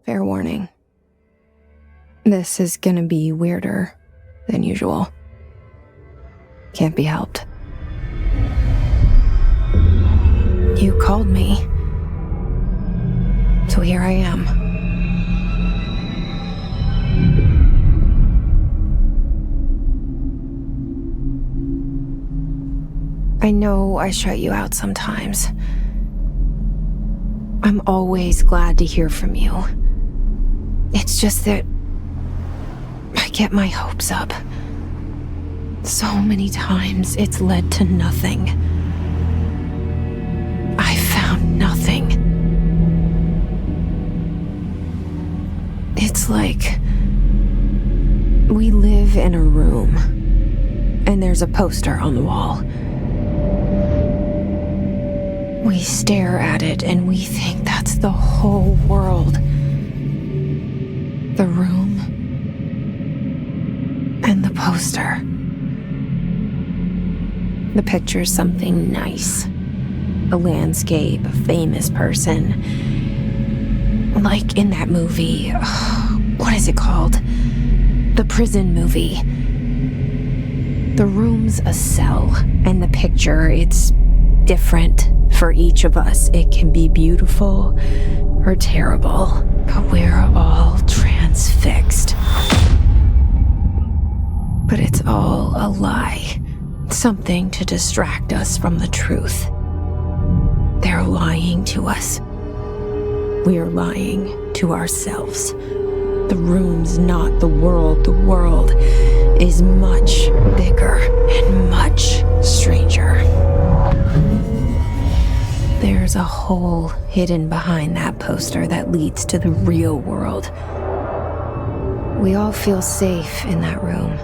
Fair warning. This is gonna be weirder than usual. Can't be helped. You called me. So here I am. I know I shut you out sometimes. I'm always glad to hear from you. It's just that I get my hopes up. So many times it's led to nothing. I found nothing. It's like we live in a room and there's a poster on the wall. We stare at it and we think that's the whole world. The room and the poster. The picture's something nice. A landscape, a famous person. Like in that movie, what is it called? The prison movie. The room's a cell, and the picture, it's different for each of us. It can be beautiful or terrible, but we're all transfixed. But it's all a lie. Something to distract us from the truth. They're lying to us. We're lying to ourselves. The room's not the world. The world is much bigger and much stranger. There's a hole hidden behind that poster that leads to the real world. We all feel safe in that room.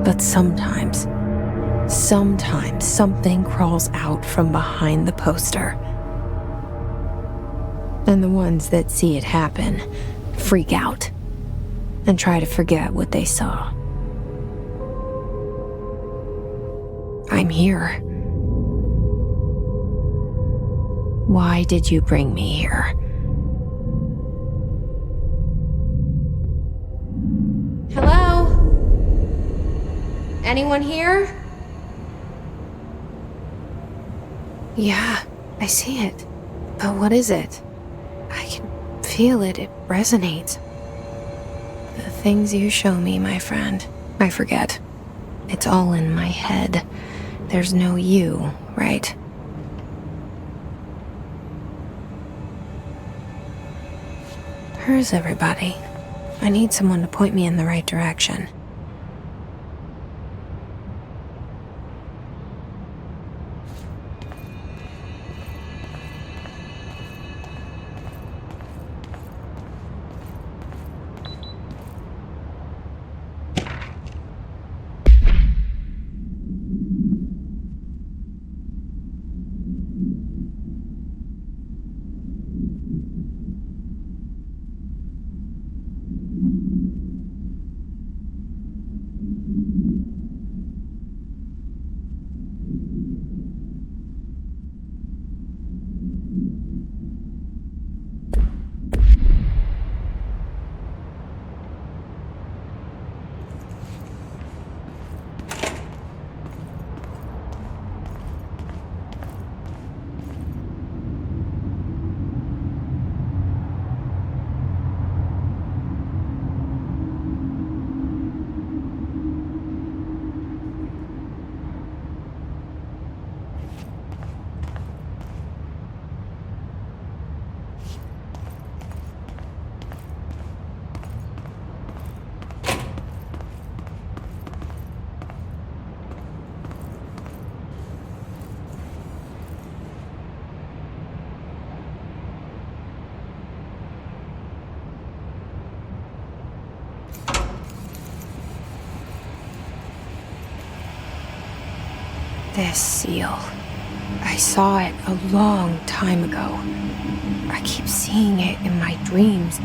But sometimes something crawls out from behind the poster. And the ones that see it happen freak out and try to forget what they saw. I'm here. Why did you bring me here? Hello? Anyone here? Yeah, I see it. But what is it? I can feel it. It resonates. The things you show me, my friend, I forget. It's all in my head. There's no you, right? Where's everybody? I need someone to point me in the right direction. This seal. I saw it a long time ago. I keep seeing it in my dreams.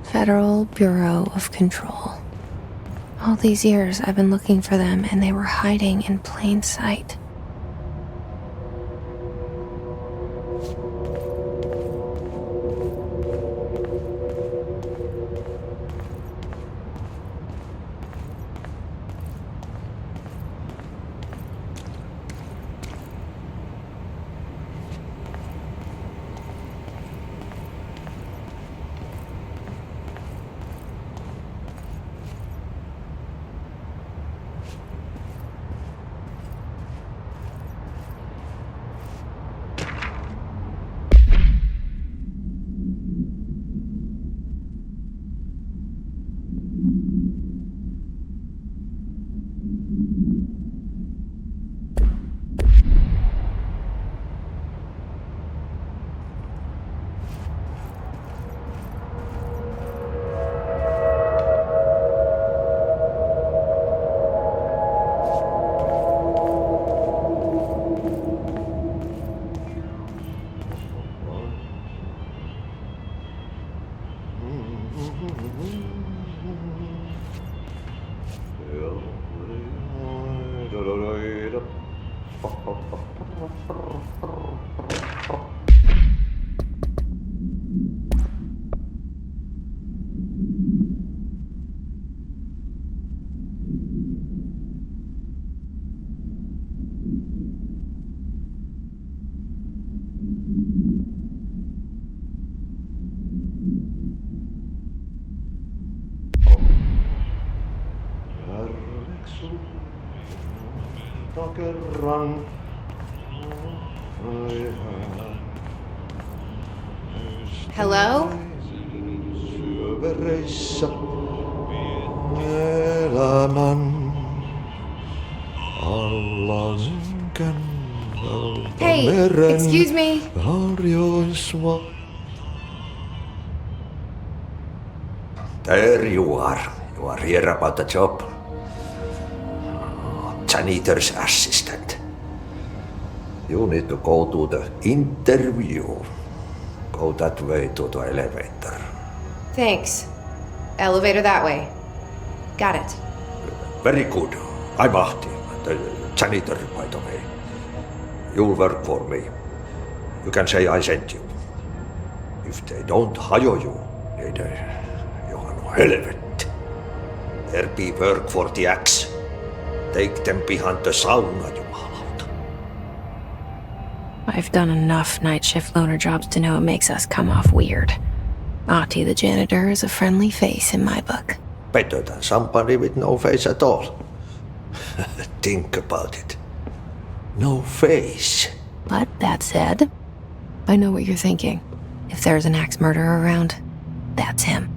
Federal Bureau of Control. All these years I've been looking for them, and they were hiding in plain sight. Hello? Hey, excuse me. There you are. You are here about the job. Janitor's assistant. You need to go to the interview. Go that way to the elevator. Thanks. Elevator that way. Got it. Very good. I'm Ahti, the janitor, by the way. You'll work for me. You can say I sent you. If they don't hire you, you are no helvet. There be work for the axe. Take them behind the sauna, jumalauta. I've done enough night shift loner jobs to know it makes us come off weird. Ahti the janitor is a friendly face in my book. Better than somebody with no face at all. Think about it. No face. But that said, I know what you're thinking. If there's an axe murderer around, that's him.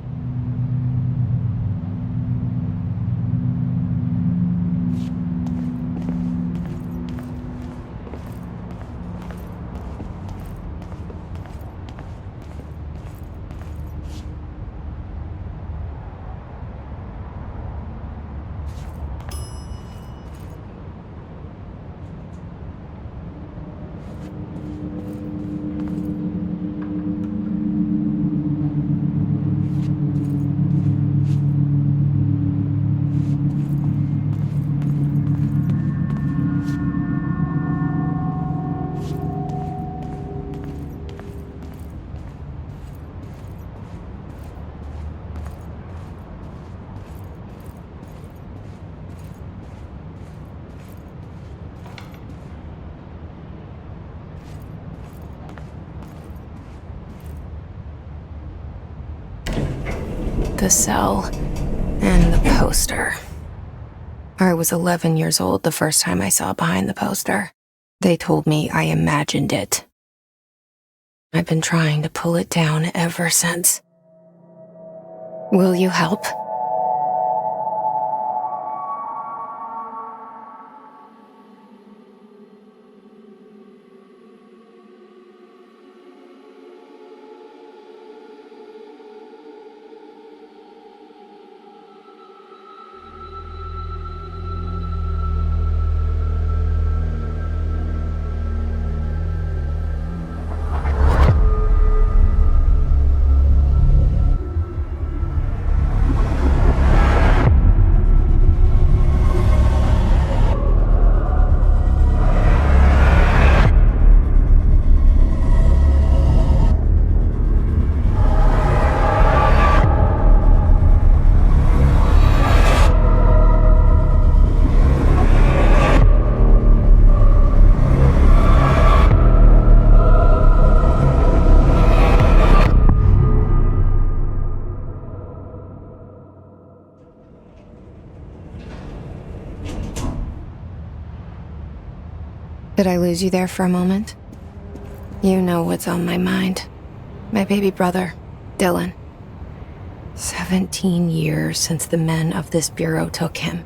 The cell and the poster. I was 11 years old the first time I saw behind the poster. They told me I imagined it. I've been trying to pull it down ever since. Will you help? Did I lose you there for a moment? You know what's on my mind. My baby brother, Dylan. 17 years since the men of this bureau took him.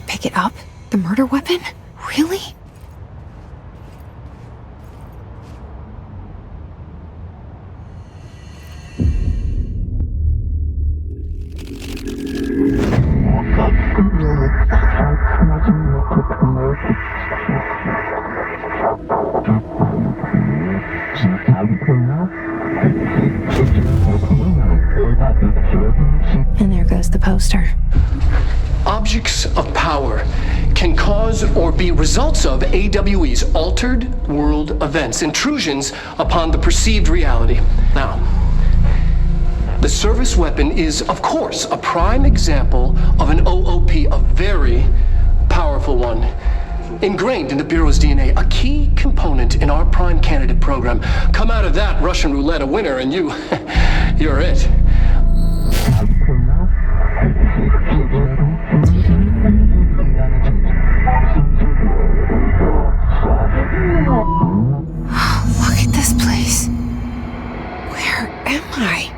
Pick it up? The murder weapon? Really? And there goes the poster? Objects of power can cause or be results of AWE's altered world events, intrusions upon the perceived reality. Now, the service weapon is, of course, a prime example of an OOP, a very powerful one. Ingrained in the Bureau's DNA, a key component in our prime candidate program. Come out of that Russian roulette a winner and you're it. Look at this place. Where am I?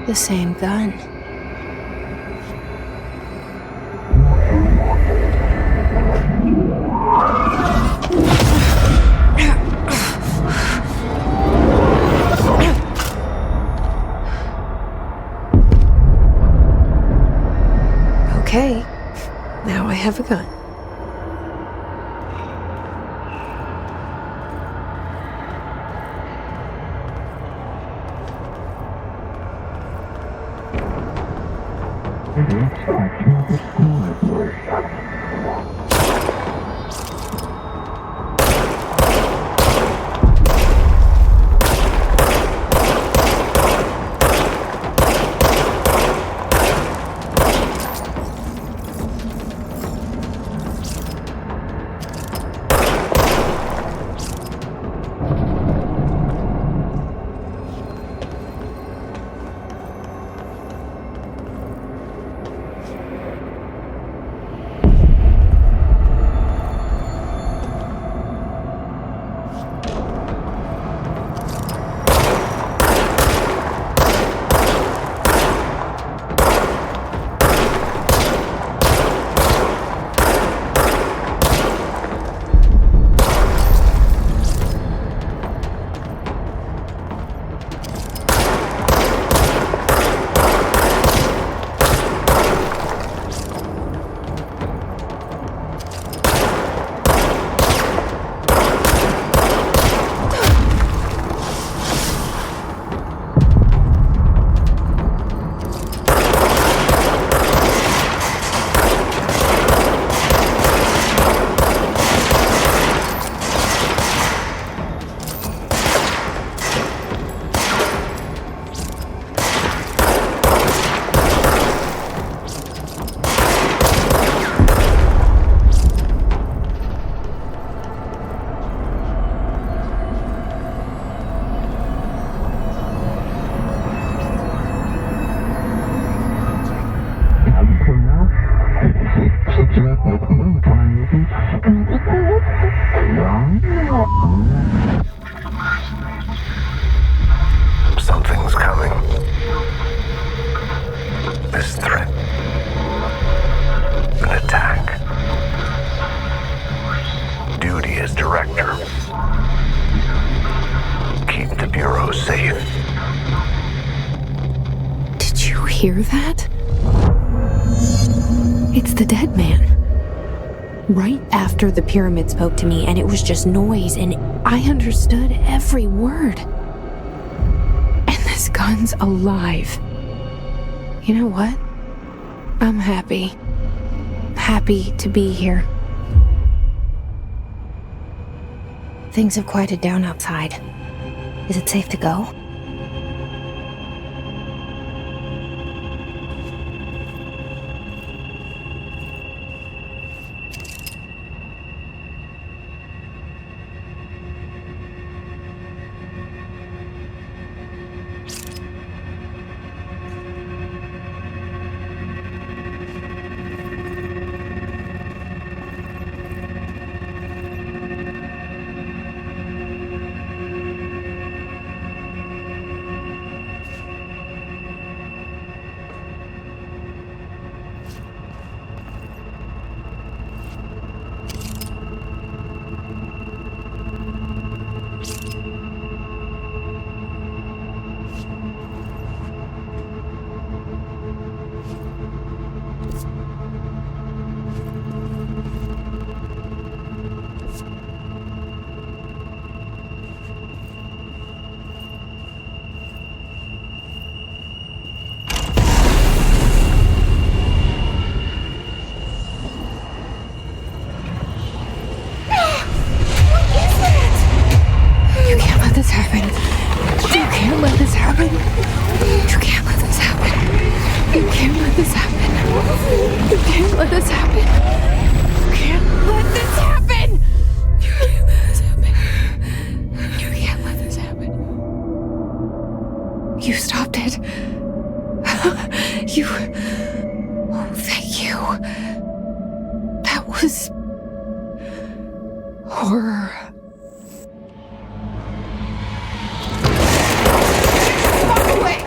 The same gun. Okay, now I have a gun. Something's coming. This threat. An attack. Duty as director. Keep the Bureau safe. Did you hear that? It's the dead man. Right after the pyramid spoke to me, and it was just noise, and I understood every word. son's alive. You know what? I'm happy. Happy to be here. Things have quieted down outside. Is it safe to go? You stopped it. You... Oh, thank you. That was... horror. Walk away!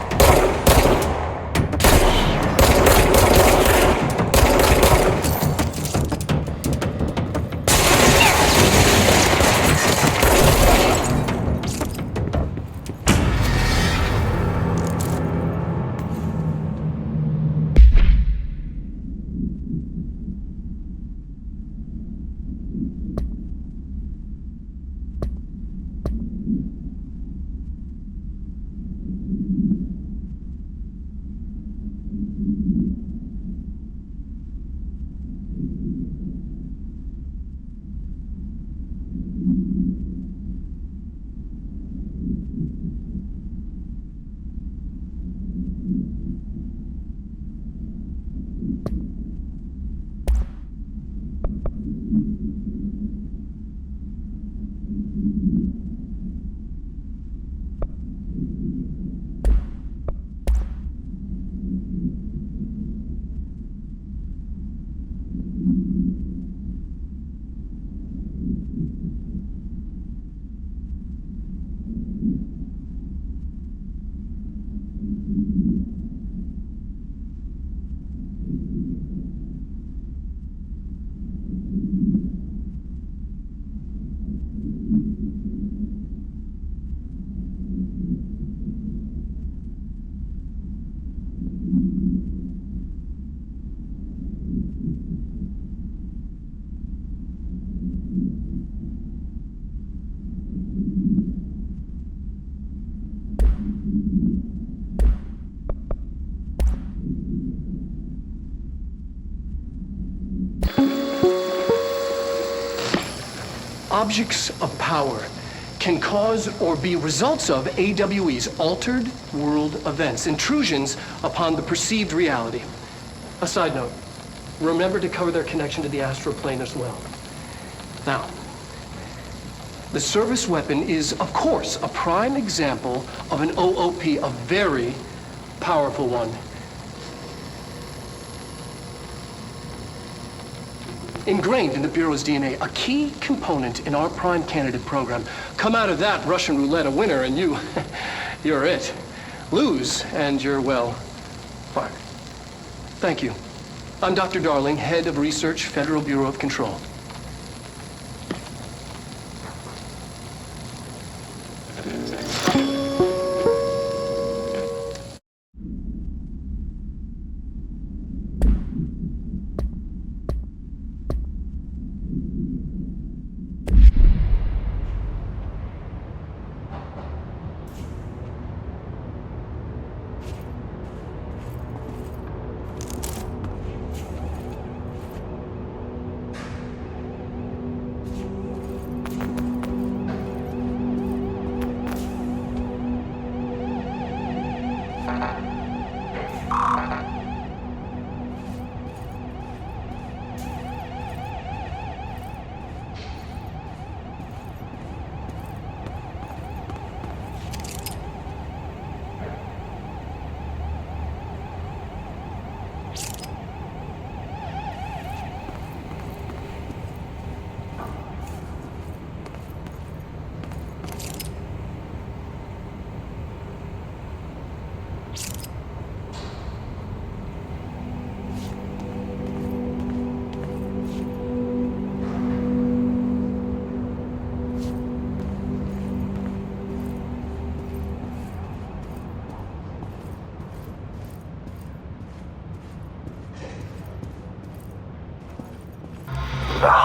Objects of power can cause or be results of AWE's altered world events, intrusions upon the perceived reality. A side note, remember to cover their connection to the astral plane as well. Now, the service weapon is, of course, a prime example of an OOP, a very powerful one. Ingrained in the Bureau's DNA, a key component in our prime candidate program. Come out of that Russian roulette a winner and you're it. Lose and you're, well, fired. Thank you. I'm Dr. Darling, Head of Research, Federal Bureau of Control.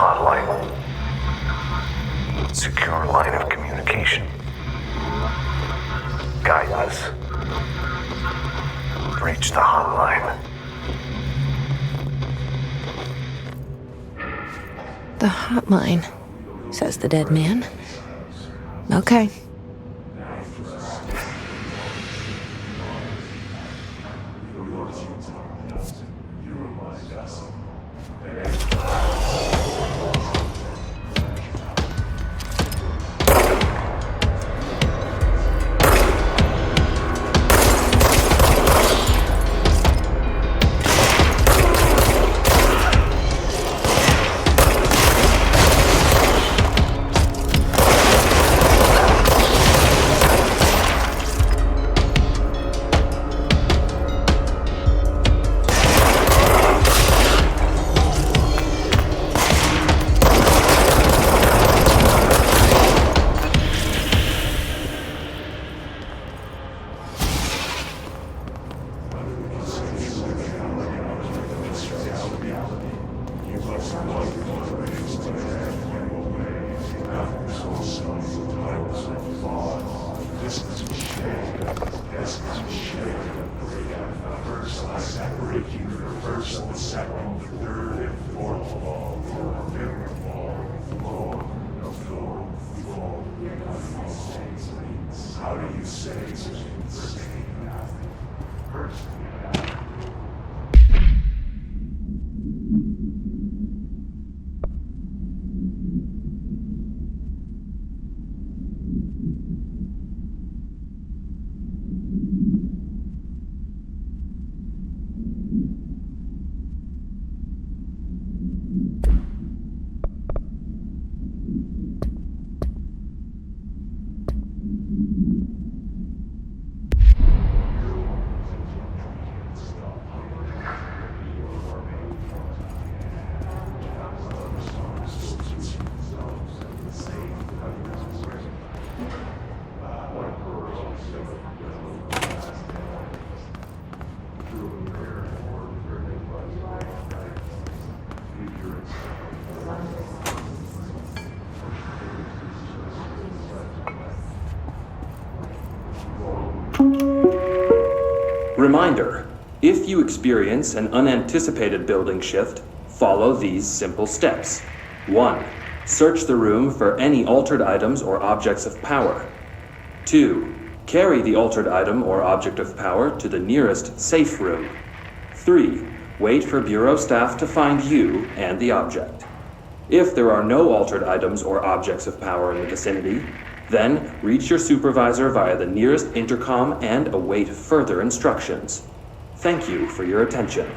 hotline. Secure line of communication. Guidance. Reach the hotline. The hotline, says the dead man. Okay. Reminder, if you experience an unanticipated building shift, follow these simple steps. 1. Search the room for any altered items or objects of power. 2. Carry the altered item or object of power to the nearest safe room. 3. Wait for Bureau staff to find you and the object. If there are no altered items or objects of power in the vicinity, then reach your supervisor via the nearest intercom and await further instructions. Thank you for your attention.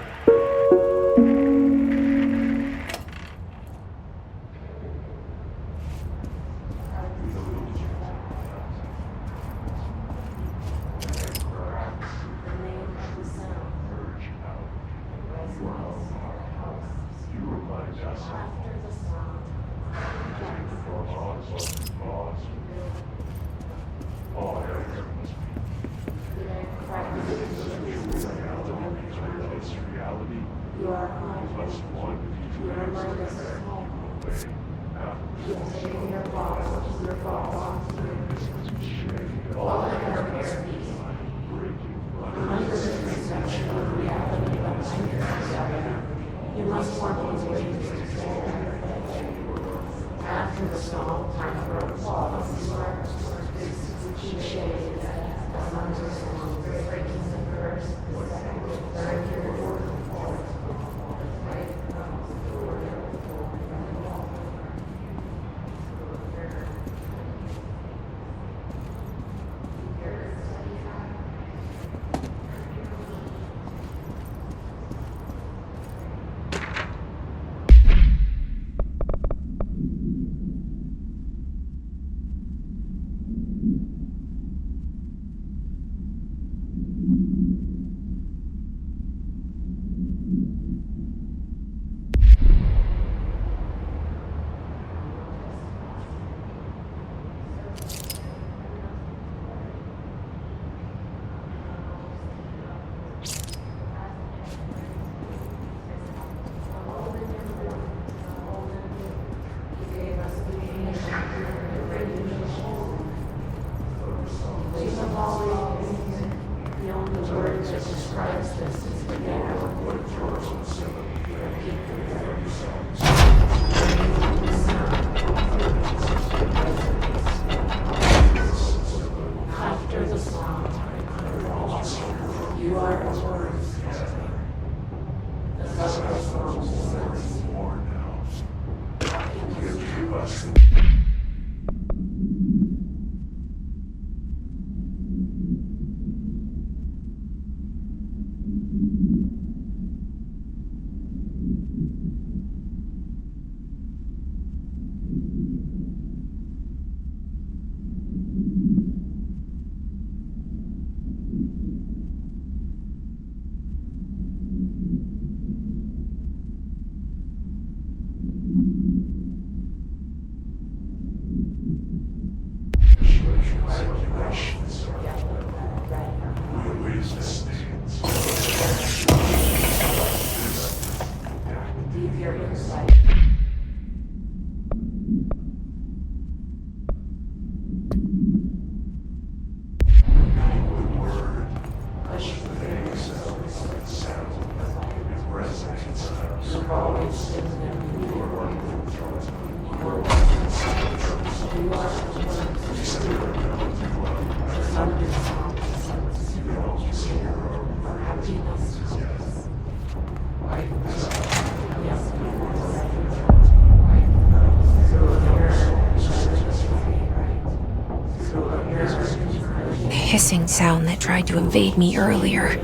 Hissing sound that tried to invade me earlier.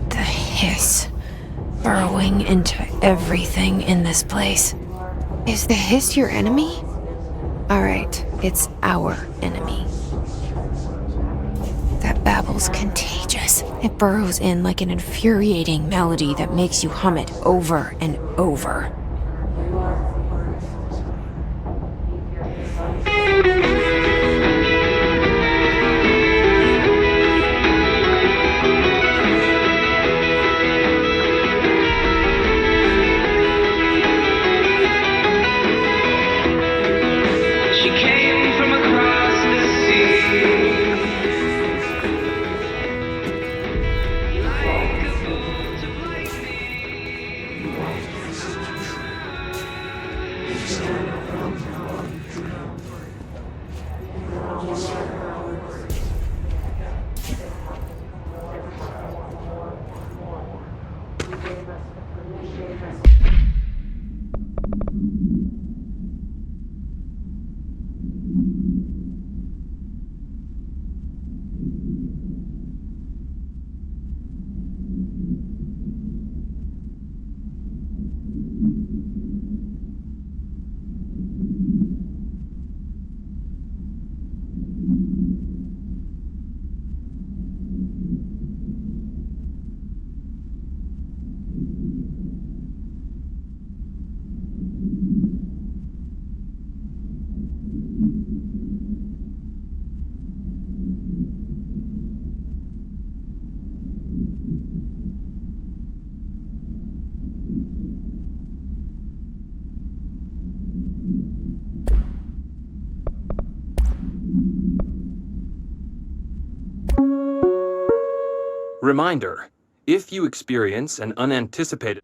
The hiss, burrowing into everything in this place. Is the hiss your enemy? Alright, it's our enemy. That babble's contagious. It burrows in like an infuriating melody that makes you hum it over and over. Reminder, if you experience an unanticipated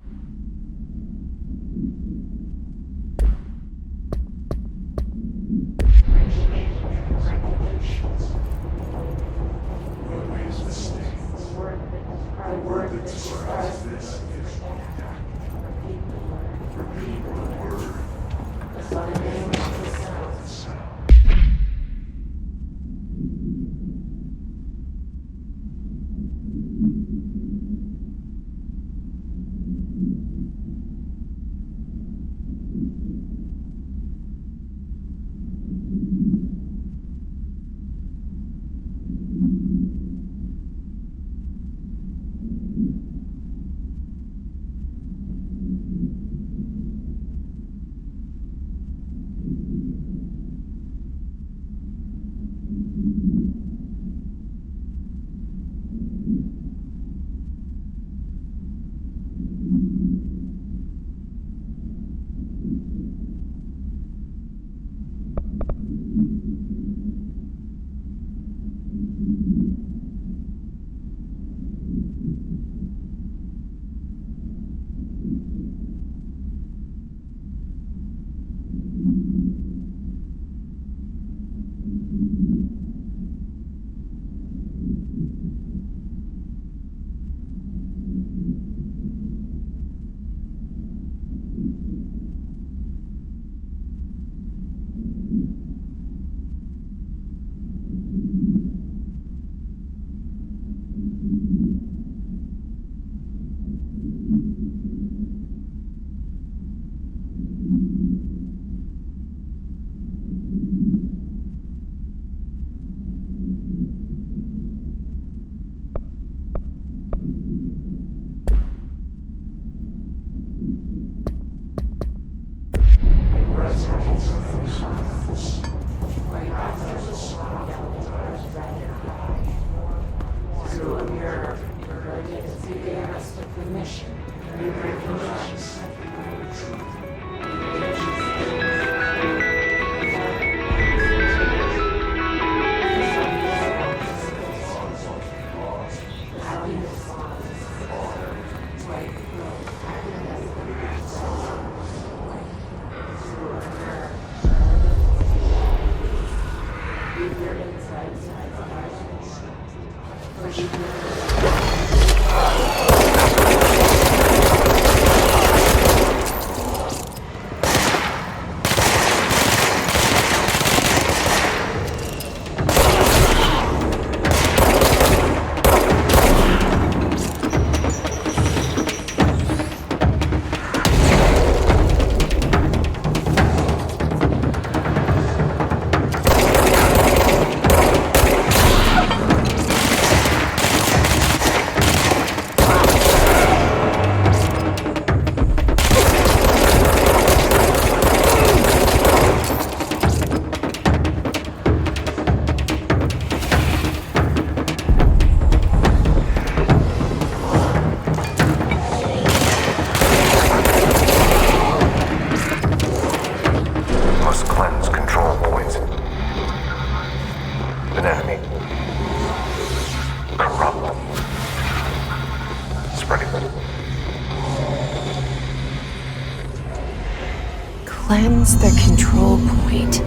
Cleanse the control point.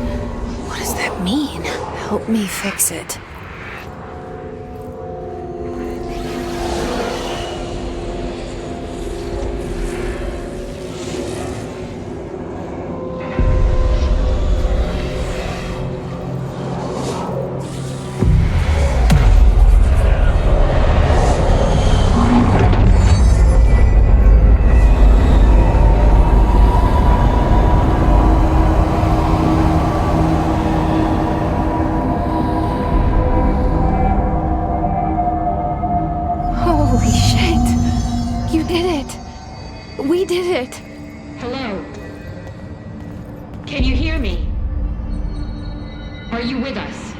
What does that mean? Help me fix it. Holy shit! You did it! We did it! Hello? Can you hear me? Are you with us?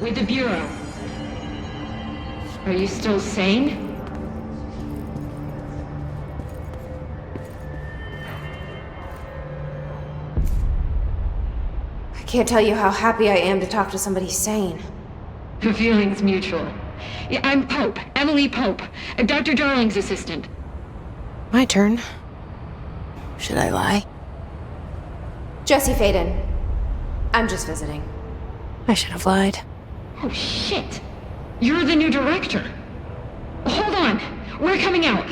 With the Bureau? Are you still sane? I can't tell you how happy I am to talk to somebody sane. The feeling's mutual. Yeah, I'm Pope, Emily Pope, Dr. Darling's assistant. My turn. Should I lie? Jesse Faden. I'm just visiting. I should have lied. Oh, shit. You're the new director. Hold on. We're coming out.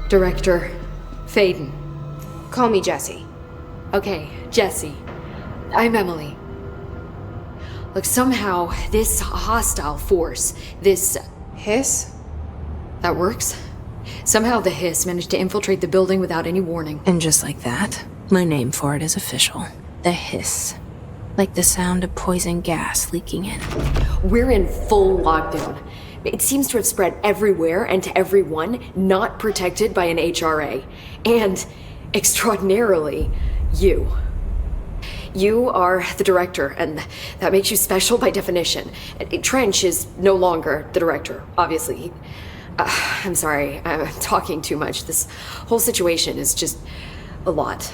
Director Faden. Call me Jesse. Okay, Jesse. I'm Emily. Look, somehow this hostile force, this... Hiss? that works? Somehow the hiss managed to infiltrate the building without any warning. And just like that, my name for it is official. The hiss. Like the sound of poison gas leaking in. We're in full lockdown. It seems to have spread everywhere and to everyone not protected by an HRA. And, extraordinarily, you. You are the director, and that makes you special by definition. Trench is no longer the director, obviously. I'm sorry, I'm talking too much. This whole situation is just a lot.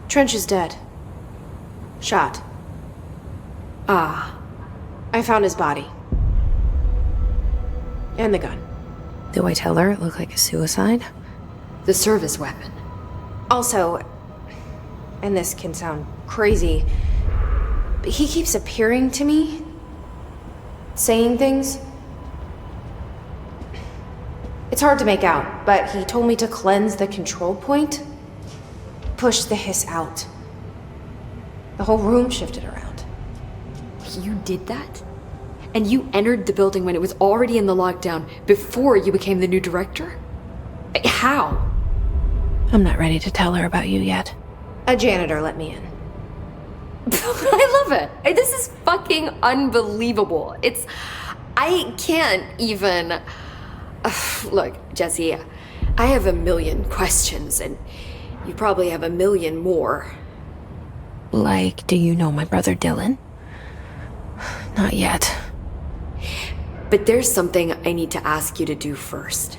Trench is dead. Shot. Ah. I found his body. And the gun. Do I tell her it looked like a suicide? The service weapon. Also, and this can sound crazy, but he keeps appearing to me, saying things. It's hard to make out, but he told me to cleanse the control point, push the hiss out. The whole room shifted around. You did that? And you entered the building when it was already in the lockdown before you became the new director? How? I'm not ready to tell her about you yet. A janitor let me in. I love it. This is fucking unbelievable. I can't even... Look, Jesse, I have a million questions, and you probably have a million more. Like, do you know my brother Dylan? Not yet. But there's something I need to ask you to do first.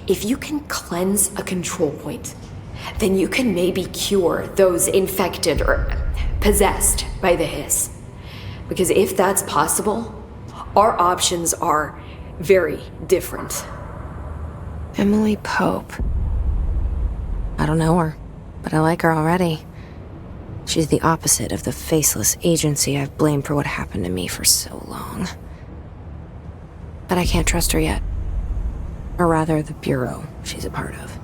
If you can cleanse a control point, then you can maybe cure those infected or possessed by the hiss. Because if that's possible, our options are very different. Emily Pope. I don't know her, but I like her already. She's the opposite of the faceless agency I've blamed for what happened to me for so long. But I can't trust her yet. Or rather, the Bureau she's a part of.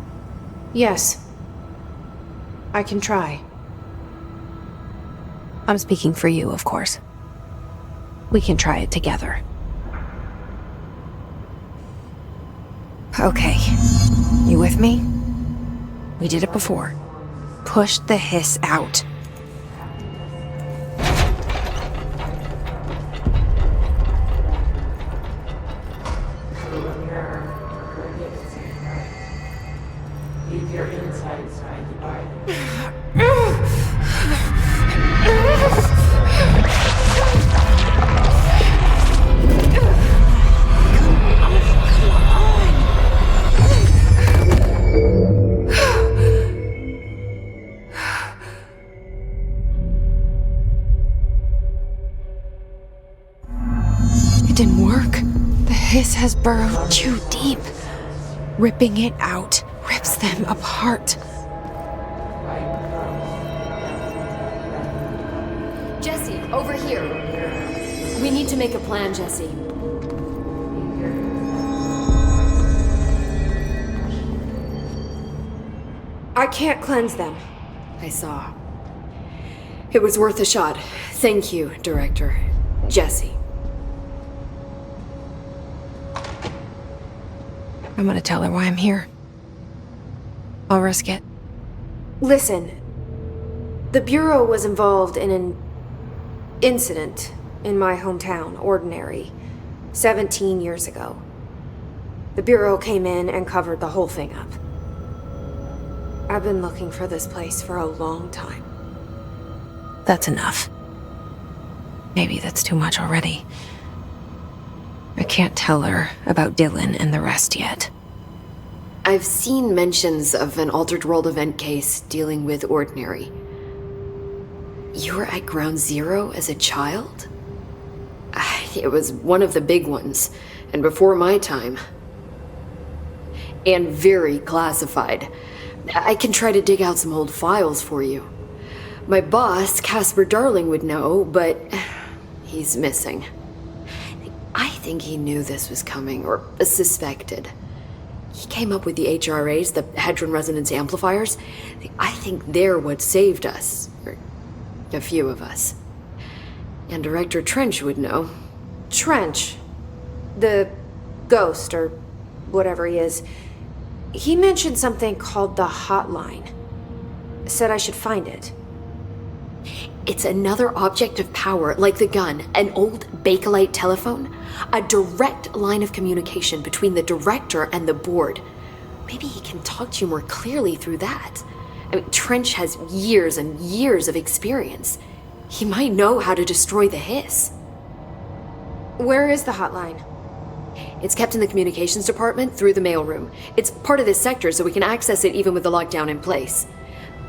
Yes. I can try. I'm speaking for you, of course. We can try it together. Okay. You with me? We did it before. Push the hiss out. hiss has burrowed too deep. Ripping it out rips them apart. Jesse, over here. We need to make a plan, Jesse. I can't cleanse them. I saw. It was worth a shot. Thank you, Director. Jesse. I'm gonna tell her why I'm here. I'll risk it. Listen, the Bureau was involved in an incident in my hometown, Ordinary, 17 years ago. The Bureau came in and covered the whole thing up. I've been looking for this place for a long time. That's enough. Maybe that's too much already. I can't tell her about Dylan and the rest yet. I've seen mentions of an Altered World event case dealing with Ordinary. You were at Ground Zero as a child? It was one of the big ones, and before my time. And very classified. I can try to dig out some old files for you. My boss, Casper Darling, would know, but he's missing. I think he knew this was coming, or suspected. He came up with the HRAs, the Hadron Resonance Amplifiers. I think they're what saved us. Or a few of us. And Director Trench would know. Trench, the ghost, or whatever he is, he mentioned something called the hotline. Said I should find it. It's another object of power, like the gun, an old Bakelite telephone, a direct line of communication between the director and the board. Maybe he can talk to you more clearly through that. I mean, Trench has years and years of experience. He might know how to destroy the hiss. Where is the hotline? It's kept in the communications department through the mailroom. It's part of this sector, so we can access it even with the lockdown in place.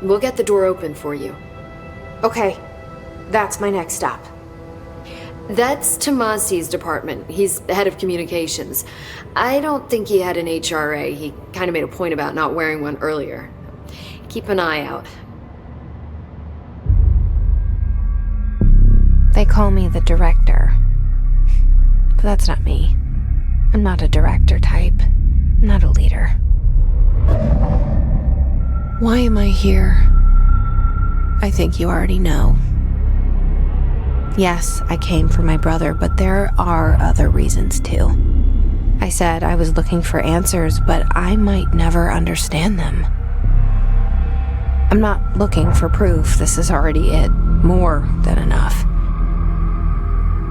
We'll get the door open for you. Okay, that's my next stop. That's Tomasi's department. He's the head of communications. I don't think he had an HRA. He kind of made a point about not wearing one earlier. Keep an eye out. They call me the director. But that's not me. I'm not a director type. I'm not a leader. Why am I here? I think you already know. Yes, I came for my brother, but there are other reasons too. I said I was looking for answers, but I might never understand them. I'm not looking for proof. This is already it. More than enough.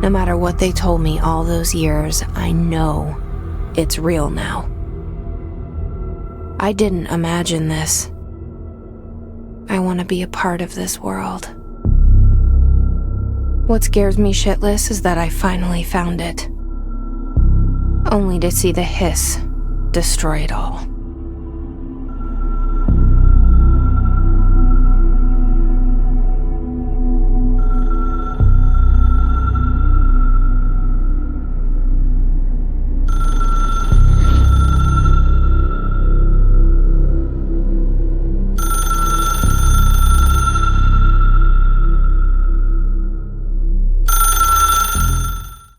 No matter what they told me all those years, I know it's real now. I didn't imagine this. I want to be a part of this world. What scares me shitless is that I finally found it. Only to see the hiss destroy it all.